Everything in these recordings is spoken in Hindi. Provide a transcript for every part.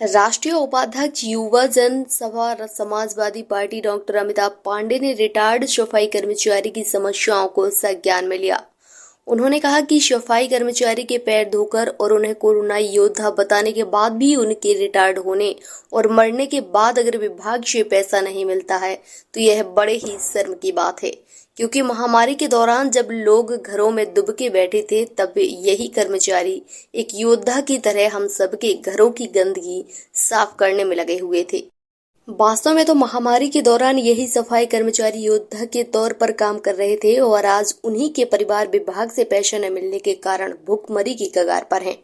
राष्ट्रीय उपाध्यक्ष युवा जन सभा समाजवादी पार्टी डॉक्टर अमिताभ पांडे ने रिटायर्ड सफाई कर्मचारी की समस्याओं को संज्ञान में लिया। उन्होंने कहा कि सफाई कर्मचारी के पैर धोकर और उन्हें कोरोना योद्धा बताने के बाद भी उनके रिटायर्ड होने और मरने के बाद अगर विभाग से पैसा नहीं मिलता है तो यह बड़े ही शर्म की बात है, क्योंकि महामारी के दौरान जब लोग घरों में दुबके बैठे थे तब यही कर्मचारी एक योद्धा की तरह हम सबके घरों की गंदगी साफ करने में लगे हुए थे। वास्तव में तो महामारी के दौरान यही सफाई कर्मचारी योद्धा के तौर पर काम कर रहे थे और आज उन्हीं के परिवार विभाग से पैसा न मिलने के कारण भूखमरी की कगार पर हैं।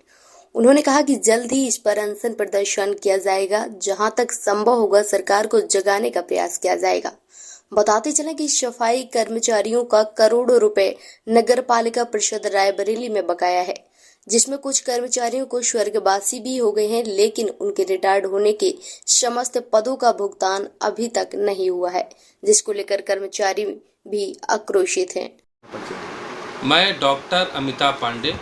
उन्होंने कहा कि जल्द ही इस पर अनशन प्रदर्शन किया जाएगा, जहां तक संभव होगा सरकार को जगाने का प्रयास किया जाएगा। बताते चलें कि सफाई कर्मचारियों का करोड़ों रुपए नगर पालिका परिषद रायबरेली में बकाया है, जिसमें कुछ कर्मचारियों को स्वर्गवासी भी हो गए हैं, लेकिन उनके रिटायर्ड होने के समस्त पदों का भुगतान अभी तक नहीं हुआ है, जिसको लेकर कर्मचारी भी आक्रोशित हैं। मैं डॉक्टर अमिताभ पांडे,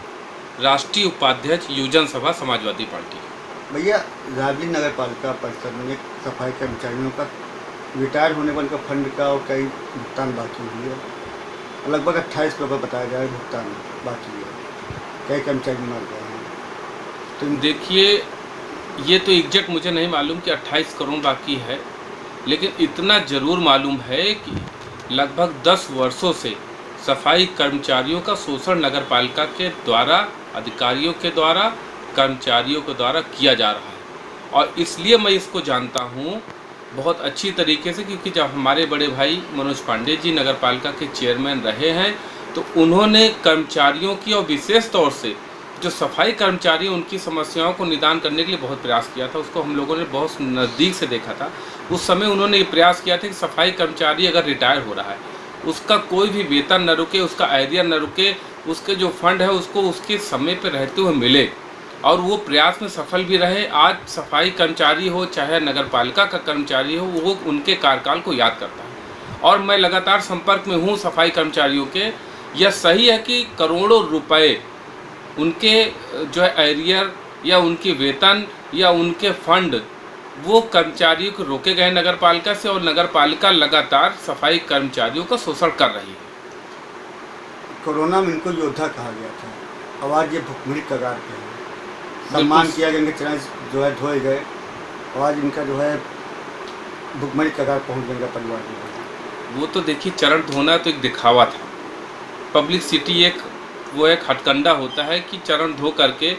राष्ट्रीय उपाध्यक्ष युवजन सभा समाजवादी पार्टी। भैया, रायबरेली नगर पालिका परिषद में सफाई कर्मचारियों का रिटायर होने वाले का फंड का और कई भुगतान बाकी हुई है। लगभग 28 करोड़ बताया जा रहा है भुगतान बाकी है। कई कर्मचारी मर गए हैं। तो देखिए, ये तो एग्जैक्ट मुझे नहीं मालूम कि 28 करोड़ बाकी है, लेकिन इतना ज़रूर मालूम है कि लगभग 10 वर्षों से सफाई कर्मचारियों का शोषण नगर पालिका के द्वारा, अधिकारियों के द्वारा, कर्मचारियों के द्वारा किया जा रहा है। और इसलिए मैं इसको जानता हूँ बहुत अच्छी तरीके से, क्योंकि जब हमारे बड़े भाई मनोज पांडे जी नगर पालिका के चेयरमैन रहे हैं तो उन्होंने कर्मचारियों की और विशेष तौर से जो सफाई कर्मचारी उनकी समस्याओं को निदान करने के लिए बहुत प्रयास किया था। उसको हम लोगों ने बहुत नज़दीक से देखा था। उस समय उन्होंने ये प्रयास किया था कि सफाई कर्मचारी अगर रिटायर हो रहा है उसका कोई भी वेतन न रुके, उसका एरियर न रुके, उसके जो फंड है उसको उसके समय पर रहते हुए मिले, और वो प्रयास में सफल भी रहे। आज सफाई कर्मचारी हो चाहे नगर पालिका का कर्मचारी हो, वो उनके कार्यकाल को याद करता है। और मैं लगातार संपर्क में हूँ सफाई कर्मचारियों के। यह सही है कि करोड़ों रुपए उनके जो है एरियर या उनकी वेतन या उनके फंड वो कर्मचारियों को रोके गए नगर पालिका से, और नगर पालिका लगातार सफाई कर्मचारियों का शोषण कर रही है। कोरोना में इनको योद्धा कहा गया था, अब आज ये भुखमरी कगार पे है। सम्मान किया गया, इनके चरण जो है धोए गए, और आज इनका जो है भुखमरी कगार पहुंच जाएगा परिवार में। वो तो देखिए, चरण धोना तो एक दिखावा था। पब्लिसिटी एक हथकंडा होता है कि चरण धो करके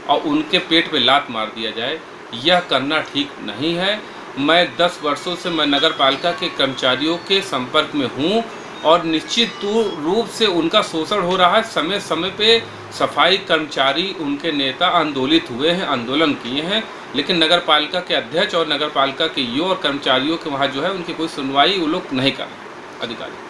और उनके पेट पे लात मार दिया जाए। यह करना ठीक नहीं है। मैं 10 वर्षों से मैं नगर पालिका के कर्मचारियों के संपर्क में हूँ और निश्चित रूप से उनका शोषण हो रहा है। समय समय पे सफाई कर्मचारी, उनके नेता आंदोलित हुए हैं, आंदोलन किए हैं, लेकिन नगर पालिका के अध्यक्ष और नगर पालिका के युवा और कर्मचारियों के वहाँ जो है उनकी कोई सुनवाई वो लोग नहीं कर रहे अधिकारी।